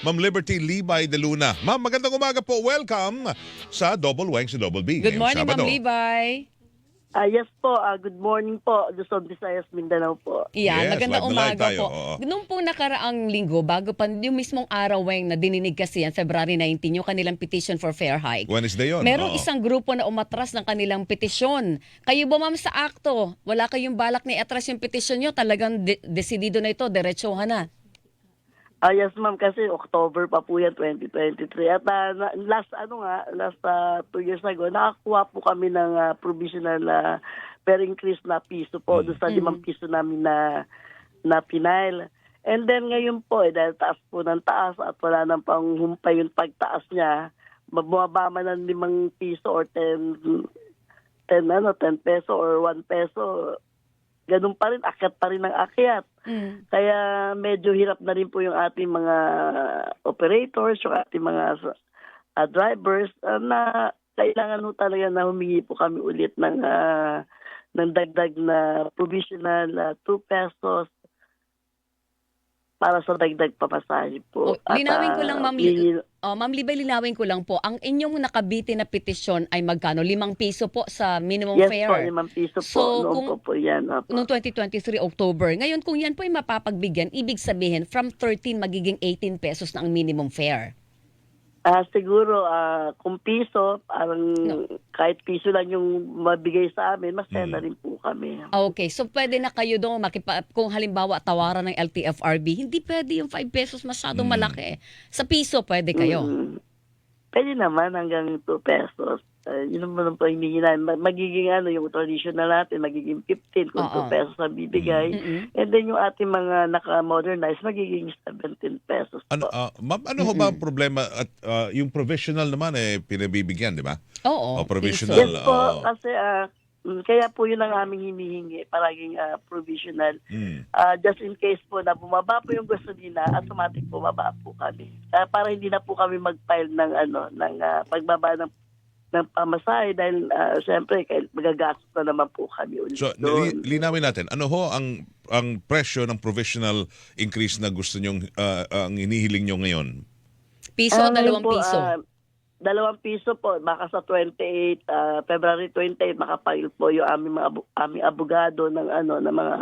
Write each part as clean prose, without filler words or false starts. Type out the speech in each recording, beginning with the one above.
Ma'am Liberty Libay de Luna. Ma'am, magandang umaga po. Welcome sa Double Wang sa Double B. Good ngayong morning, Sabado. Ma'am Libay. Yes po, good morning po, Luzon, Visayas, Mindanao po. Yan, Yes, magandang live na live umaga tayo, po. oo. Noong po nakaraang linggo, bago pa yung mismong araw Weng, na dininig kasi yan, February 19, yung kanilang petition for fair hike. Wednesday yun. Merong oo. isang grupo na umatras ng kanilang petisyon. Kayo ba, ma'am, sa akto? Wala kayong balak na i-atras yung petisyon nyo? Talagang desidido na ito, diretsuhan na. Yes ma'am, kasi October pa po yan, 2023. At last 2 years ago, nakakuha po kami ng provisional fair increase na piso po doon sa 5 piso namin na pinail. And then ngayon po, dahil taas po ng taas at wala nang panghumpay yung pagtaas niya, bumaba man ng 5 piso or 10 peso or 1 peso, ganun pa rin, akyat pa rin ang akyat. Kaya medyo hirap na rin po yung ating mga operators, yung ating mga drivers na kailangan ho talaga na humingi po kami ulit ng dagdag na provisional 2 pesos para sa dagdag pamasahe po. Linawin ko lang, Ma'am Ma'am Libay, linawin ko lang po. Ang inyong nakabiti na petisyon ay magkano? 5 piso po sa minimum Yes fare? po, 5 piso po. So, Noon po yan. Opo. Noong 2023 October. Ngayon, kung yan po ay mapapagbigyan, ibig sabihin, from 13 magiging 18 pesos na ang minimum fare. Siguro, kung piso, parang kahit piso lang yung mabigay sa amin, masaya na rin po kami. Okay, so pwede na kayo doon, kung halimbawa tawaran ng LTFRB, hindi pwede yung 5 pesos masyadong malaki. Sa piso, pwede kayo. Pwede naman hanggang 2 pesos. Yun naman po hinihingi namin. Magiging yung traditional natin, magiging 15 kung 2 pesos ang bibigay. And then yung ating mga naka-modernize, magiging 17 pesos po. Ma'am, ano ho ba ang problema at yung provisional naman pinabibigyan, di ba? Oo. Provisional. Yes po, kasi kaya po yun ang aming hinihingi, palaging provisional. Just in case po na bumaba po yung gasolina, automatic bumaba po kami. Para hindi na po kami mag-file ng pagbaba ng pamasahe dahil siyempre magagastos na naman po kami ulit. So, linawin natin, ano ho ang presyo ng provisional increase na gusto nyong, ang hinihiling nyo ngayon? Piso o 2 po, piso? 2 piso po, baka sa 28, February 28, makapile po yung aming abogado ng ng mga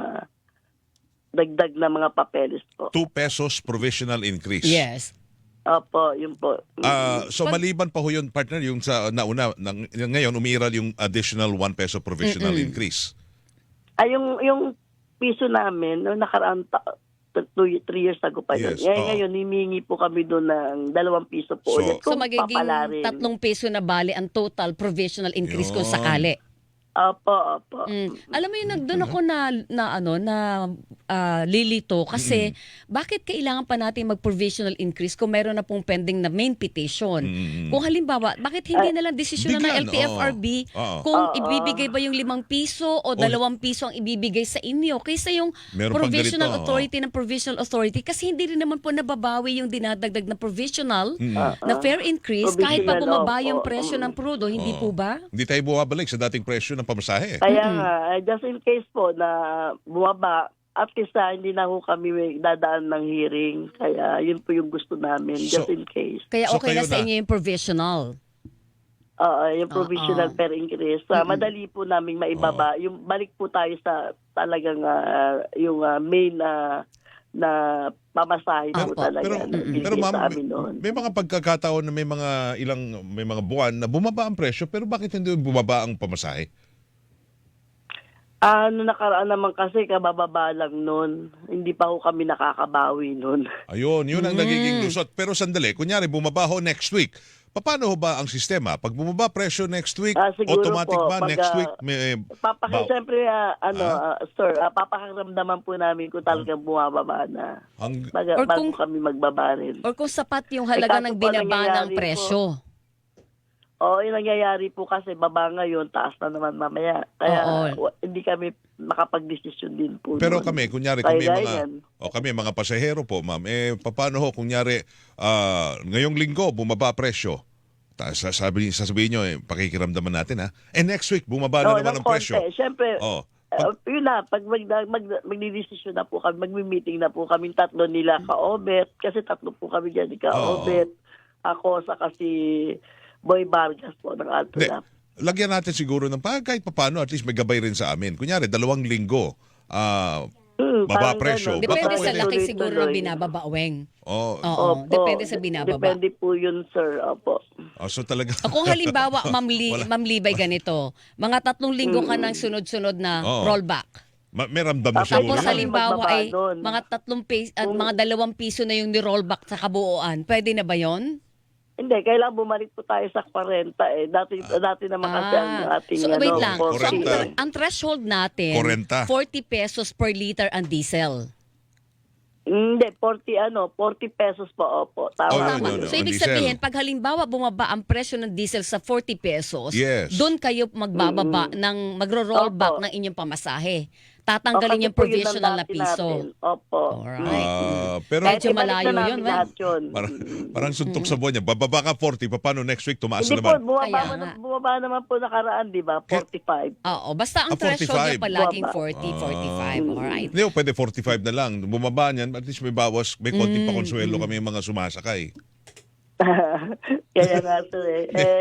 dagdag na mga papeles po. 2 pesos provisional increase. Yes. Opo, yun po. So maliban pa ho yun, partner, yung sa nauna, ngayon umiiral yung additional 1 peso provisional increase. Yung piso namin, noong nakaraan 3 years ago pa yun. Yes, Ngayon, himingi po kami doon ng 2 piso po ulit. So magiging 3 piso na bali ang total provisional increase kung sakali. Opo. Alam mo yung nagdoon ako na lilito kasi bakit kailangan pa natin mag-provisional increase kung meron na pong pending na main petition? Kung halimbawa, bakit hindi na lang desisyon ng bigyan, LTFRB kung ibibigay ba yung 5 piso o 2 piso ang ibibigay sa inyo kaysa yung Meron pang provisional ganito, authority ng provisional authority kasi hindi rin naman po nababawi yung dinadagdag na provisional na fair increase kahit pa bumaba yung presyo ng prudo, hindi po ba? Hindi tayo bumabalik sa dating presyo ng pamasahe. Kaya nga, just in case po na bumaba, at least hindi na ho kami dadaan ng hearing. Kaya yun po yung gusto namin, just in case. Kaya So, okay na kayo sa na. inyo yung provisional. Yung provisional fair increase. Madali po namin maibaba. Yung balik po tayo sa talagang yung main na pamasahe po talaga. Pero ma'am, may mga pagkakataon na may mga buwan na bumaba ang presyo, pero bakit hindi bumaba ang pamasahe? Nakaraan naman kasi kabababa lang nun. Hindi pa ho kami nakakabawi nun. Ayun, yun ang nagiging lusot. Pero sandali, kunyari bumaba ho next week. Paano ho ba ang sistema? Pag bumaba presyo next week, automatic po, ba next week may Siyempre, sir, papakaramdaman po namin kung talagang bumababa na. Or Bago kami magbabaril. Or kung sapat yung halaga ng binaba ng presyo. Oo, yung nangyayari po kasi baba ngayon, taas na naman mamaya. Kaya hindi kami makapag-desisyon din po. Pero nun. kami, kunyari, kami mga pasahero po, ma'am, paano ho, kunyari, ngayong linggo, bumaba presyo. Sasabihin nyo, pakikiramdaman natin, ha? Next week, bumaba na naman ang presyo. Siyempre, Yun na, pag magdidesisyon na po kami, magmi-meeting na po kami tatlo nila ka-Obet, kasi tatlo po kami dyan, ka-Obet, ako, saka si Boy Vargas po ng Alto Hindi. Lap. Lagyan natin siguro ng kahit paano, at least may gabay rin sa amin. Kunyari, 2 linggo, baba Parang presyo. ganun. Depende Baka sa pwede. laki siguro ng Tuloy-tuloy. binababaweng. Oh, Oo, Opo. depende sa binababa. Depende po yun, sir. Opo. so talaga. Kung halimbawa, Wala. Ma'am Libay, ganito, mga 3 linggo ka ng sunod-sunod na Oo. rollback. May ramdam na siguro. Tapos Siguro halimbawa magbaba ay doon. mga 3 piso at mga 2 piso na yung ni-rollback sa kabuuan. Pwede na ba yon? Hindi, kailangan bumalik po tayo sa 40 eh. Dati naman kasi ang ating So wait lang. So, 40. ang threshold natin, 40. 40 pesos per liter ang diesel. Hindi, 40 pesos po, opo. Tama. Oh, Tama. yun, So ang ibig diesel. sabihin, pag halimbawa bumaba ang presyo ng diesel sa 40 pesos, Yes. doon kayo magbababa magro-rollback Opo. ng inyong pamasahe. Tatanggalin yung provisional na piso. Opo. Alright. Pero Medyo Kahit ibalik malayo na namin yun, well. lahat yun. parang suntok sa buwan niya. Bababa ka 40, paano next week tumaas Hindi na po, naman? Kaya nga. bumaba naman po nakaraan, di ba? 45. Oo, basta ang 45. threshold niya palaging Baba. 40, 45. Alright. Hindi, pwede 45 na lang. Bumaba niyan, at least may bawas, may konting pakonsuelo kami yung mga sumasakay. Kaya nga sir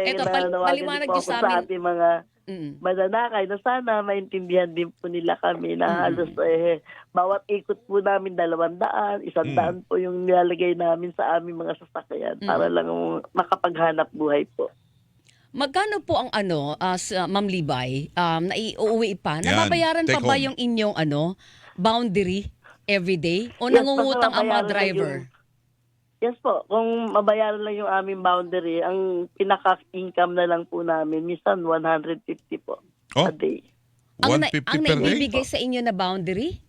Eto, nananawagan paliwanag din po niyo ako sa sa amin. ating mga Mm. mananakay na sana maintindihan din po nila kami na halos bawat ikot po namin 200, 100 po yung nilalagay namin sa aming mga sasakyan para lang makapaghanap buhay po. Magkano po ang Ma'am Libay, naiuwi pa? Yan, Nababayaran pa take ba home. yung inyong boundary everyday? O Yes, nangungutang ang mga basta mabayaran lang driver? Yes po, kung mabayaran lang yung aming boundary, ang pinaka-income na lang po namin, minsan 150 po Oh, a day. Ang 150 per day? naibibigay sa inyo na boundary?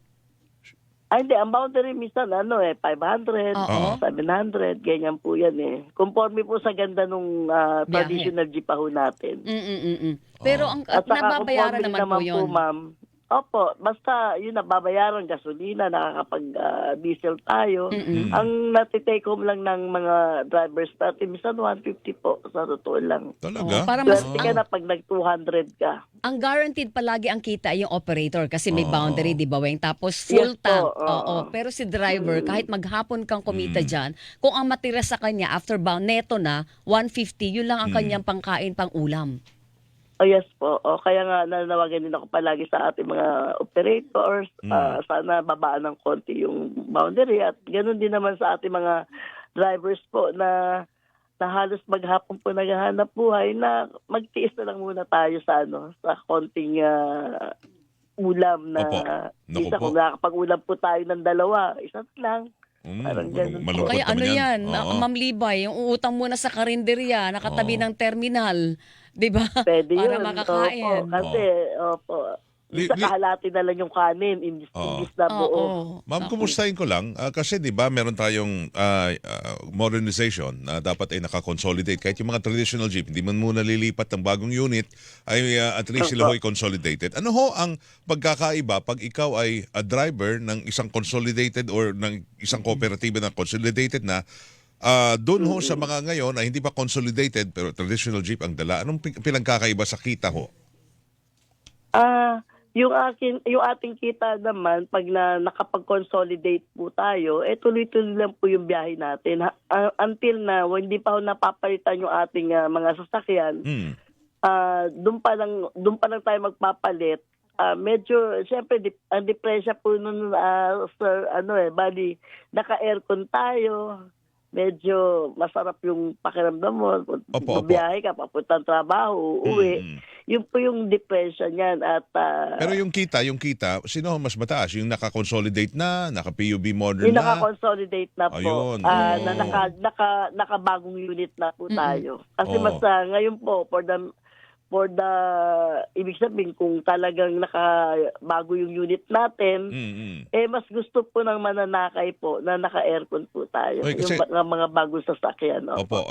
Ay, hindi. Ang boundary minsan, 500, Oo. 700, ganyan po yan eh. Conforme po sa ganda nung traditional jeep ho natin. Pero ang At saka nababayaran conforme naman po yun. ma'am. Opo, basta yun nababayaran, gasolina, nakakapag-diesel tayo. Ang natitake home lang ng mga drivers natin, minsan 150 po, sa totoo lang. Talaga? Para mas 20 ka na pag nag-200 ka. ang guaranteed palagi ang kita yung operator kasi may boundary, di ba, Weng? Tapos full Yes po, tank. oo. Oo. Pero si driver, kahit maghapon kang kumita dyan, kung ang matira sa kanya after bound, neto na, 150, yun lang ang kanyang pangkain, pang ulam. Oh yes po. Kaya nga nanawagan din ako palagi sa ating mga operators. Sana babaan ng konti yung boundary. At ganoon din naman sa ating mga drivers po na halos maghapon po naghahanap buhay na magtiis na lang muna tayo sa sa konting ulam na Opo. Naku isa po. kung nakakapag-ulam po tayo ng 2, isa lang. Parang ganun po. malungkot Kaya naman yan, Oo. Ma'am Libay, yung uutang muna sa karinderya, nakatabi ng terminal, di ba? Pwede Para yun. makakain. Opo, kasi, isa kahalati na lang yung kanin, imbis na buo. Oo. Ma'am, kumustahin ko lang. Kasi di ba meron tayong modernization na dapat ay nakakonsolidate. Kahit yung mga traditional jeep, hindi man muna lilipat ng bagong unit, ay at least sila ho'y consolidated. Ano ho ang pagkakaiba pag ikaw ay a driver ng isang consolidated or ng isang kooperatiba na consolidated na doon ho sa mga ngayon ay hindi pa consolidated pero traditional jeep ang dala. Anong pinagkakaiba sa kita ho? Yung ating kita naman pag nakapag-consolidate po tayo, tuloy-tuloy lang po yung biyahe natin. Until na hindi pa napapalitan yung ating mga sasakyan. Doon pa lang tayo magpapalit. Medyo siyempre ang depresya po nun sir, bali naka-aircon tayo. Medyo masarap yung pakiramdam mo. Opo. Biyahe ka, papuntang trabaho, uuwi. Yun po yung depression niyan. At, Pero yung kita, sino mas mataas? Yung naka-consolidate na, naka-PUB modern yung na? naka-consolidate na po. Ayun. Na nakabagong unit na po tayo. Kasi mas ngayon po, for the ibig sabihin kung talagang nakabago yung unit natin, mas gusto po ng mananakay po na naka-aircon po tayo. Oy, kasi- yung mga bagong sasakyan. Opo,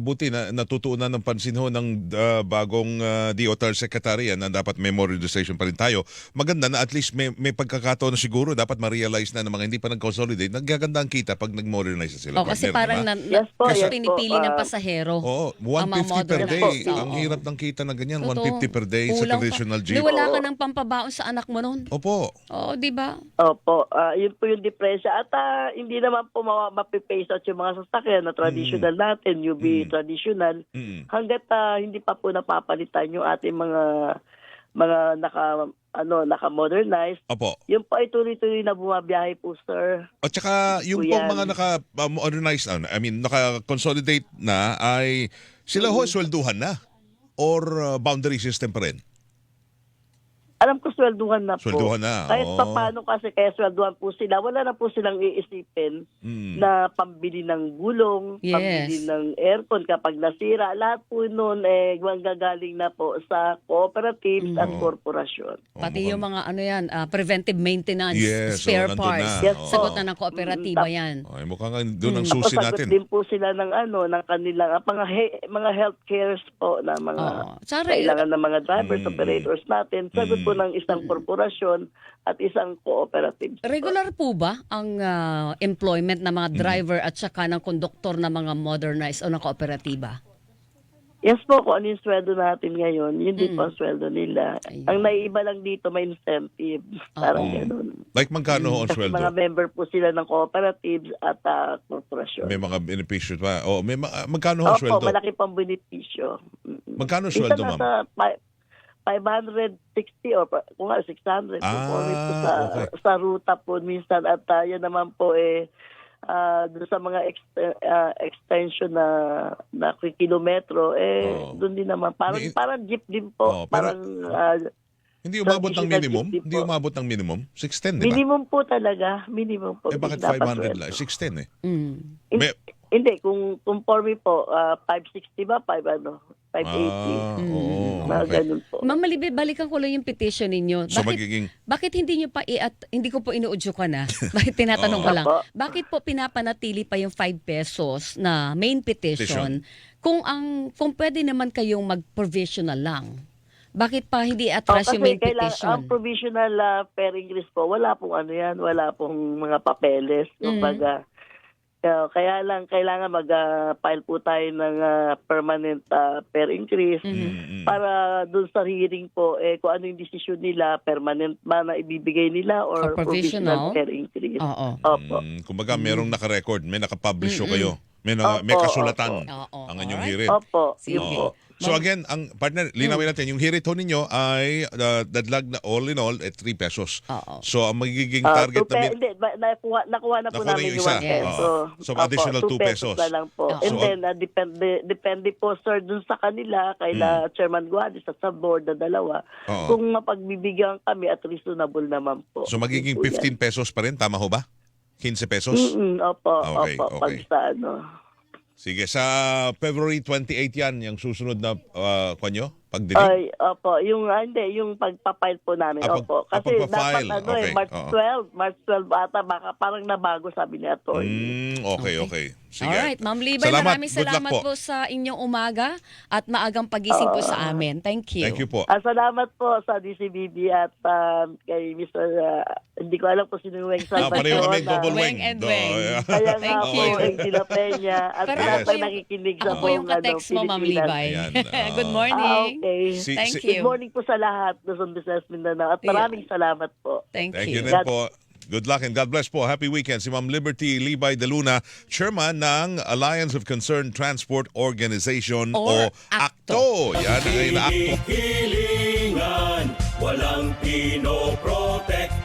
buti na natutunan ng pansin ho ng bagong DOTR Secretary na dapat may modernization pa rin tayo. Maganda na at least may pagkakataon na siguro dapat ma-realize na ng mga hindi pa nag-consolidate, naggaganda ang kita pag nag-modernize na sila. Kasi partner, parang di ba? Yes po, kasi yes po. pinipili ng pasahero. Oo, ang mga 150 per modernized. day. Oo. Ang hirap ng kita na ganyan, Totoo. 150 per day sa Kulang pa. traditional Di jeep. wala ka ng pampabaon sa anak mo nun. Opo. Oo, di ba? Opo, yun po yung diferensya. At hindi naman po mapipace out yung mga sasakyan na traditional natin, UB traditional, Mm. hanggat hindi pa po napapalitan yung ating mga naka-modernize. Opo. Yung po ay tuloy-tuloy na bumabiyahe po, sir. At saka yung Po pong yan. mga naka-modernized, naka-consolidate na ay sila ho swelduhan na or boundary system pa rin? Alam ko swelduhan na po. Swelduhan na, Kahit oo. paano kasi kaya swelduhan po sila, wala na po silang iisipin na pambili ng gulong, Yes. pambili ng aircon kapag nasira. Lahat po noon gagaling na po sa cooperatives at korporasyon. Pati yung mga preventive maintenance, Yes, spare nandun parts. na. Yes, Sagot po. na ng kooperatiba yan. Ay, mukhang doon ang Tapos susi sagot natin. din po sila ng ng kanilang mga health cares po na mga Oo. Tsara, kailangan ng mga drivers, operators natin. Sagot po ng isang korporasyon at isang cooperative. regular po ba ang employment ng mga driver at saka ng konduktor ng mga modernized o ng kooperatiba? Yes po, kung ano yung sweldo natin ngayon, yun din po ang sweldo nila. Ayun. Ang naiiba lang dito, may incentive. Parang ganun. Like magkano ho ang Kasi sweldo? mga member po sila ng cooperatives at korporasyon. May mga benepisyo pa. O, magkano ho ang Opo, sweldo? malaki pang benepisyo. Magkano Minsan sweldo, ma'am? nasa 560 o kung nga 600 conforme po okay. sa ruta po minsan at yan naman po doon sa mga extension na kilometro Oo. doon din naman parang jeep din po, Oo, pero- parang Hindi umabot ng traditional minimum? jeep Hindi po. umabot ng minimum? 610, di ba? minimum po talaga, minimum po. Eh bakit Dapat 500 lang? sweldo. 610 eh. Mm. May- Hindi, kung conforme po 560 ba 580. Oo. Mga Okay. ganun po. Ma'am Malibet, balikan ko lang yung petition ninyo. So magiging Bakit hindi nyo pa hindi ko po inuudyo ka na. Bakit tinatanong ko lang. Opo. Bakit po pinapanatili pa yung 5 pesos na main petition kung pwede naman kayong mag-provisional lang? Bakit pa hindi atras yung main petition? Ang provisional per increase po, wala pong wala pong mga papeles. Kumbaga, kaya lang kailangan mag-file po tayo ng permanent per increase para dun sa hearing po kung ano yung desisyon nila, permanent ba na ibibigay nila or provisional? provisional per increase. Oo. Opo. kumbaga merong naka-record, may naka-publish ho kayo. May Opo, kasulatan opo. ang inyong Alright. hirit. Opo. Sige. Yun po. So again, ang partner, linawin natin, yung hirit ho ninyo ay dadlag na all in all 3 pesos. Oo. So ang magiging target na Hindi, nakuha na po Nakuha na namin yung yung isa. 1 peso. So, Opo, additional 2 pesos. na lang po. Oo. And So, then, depende po, sir, dun sa kanila, Chairman Guadis at sa board na dalawa, Oo. kung mapagbibigyan kami at reasonable naman po. So magiging Yun po yan. 15 pesos pa rin, tama ho ba? 15 pesos? Opo, Okay, opo. Pag okay. sa Sige, sa February 28 yan, yung susunod na kanyo, pagdinig? Ay, opo. Yung pagpapile po namin. Opo. Kasi dapat pagpapile. Okay, March oo. 12. March 12 ata, baka parang nabago sabi ni Atty. Okay. Sige. Alright, Ma'am Libay, maraming Good luck salamat po. po sa inyong umaga at maagang pagising po sa amin. Thank you. Thank you po. Salamat po sa DCBB at kay Mr. Hindi ko alam kung sino yung Weng Pareho kami, double Weng wing. and Weng. Kaya nga Thank po, you. Angela Peña at Pero lahat ako ng yung- nakikinig sa Ako po yung ka-text mo, Ma'am Pilipinas. Libay. Ayan, Good morning. Okay. Thank Si- you. Good morning po sa lahat ng Business Mindanao at maraming salamat po. Thank Thank you. you din po. Good luck and God bless po. Happy weekend. Si Ma'am Liberty Libay de Luna, Chairman ng Alliance of Concerned Transport Organization Or o ACTO. Yan ang ACTO. Hilingan, walang pinoprotektahan.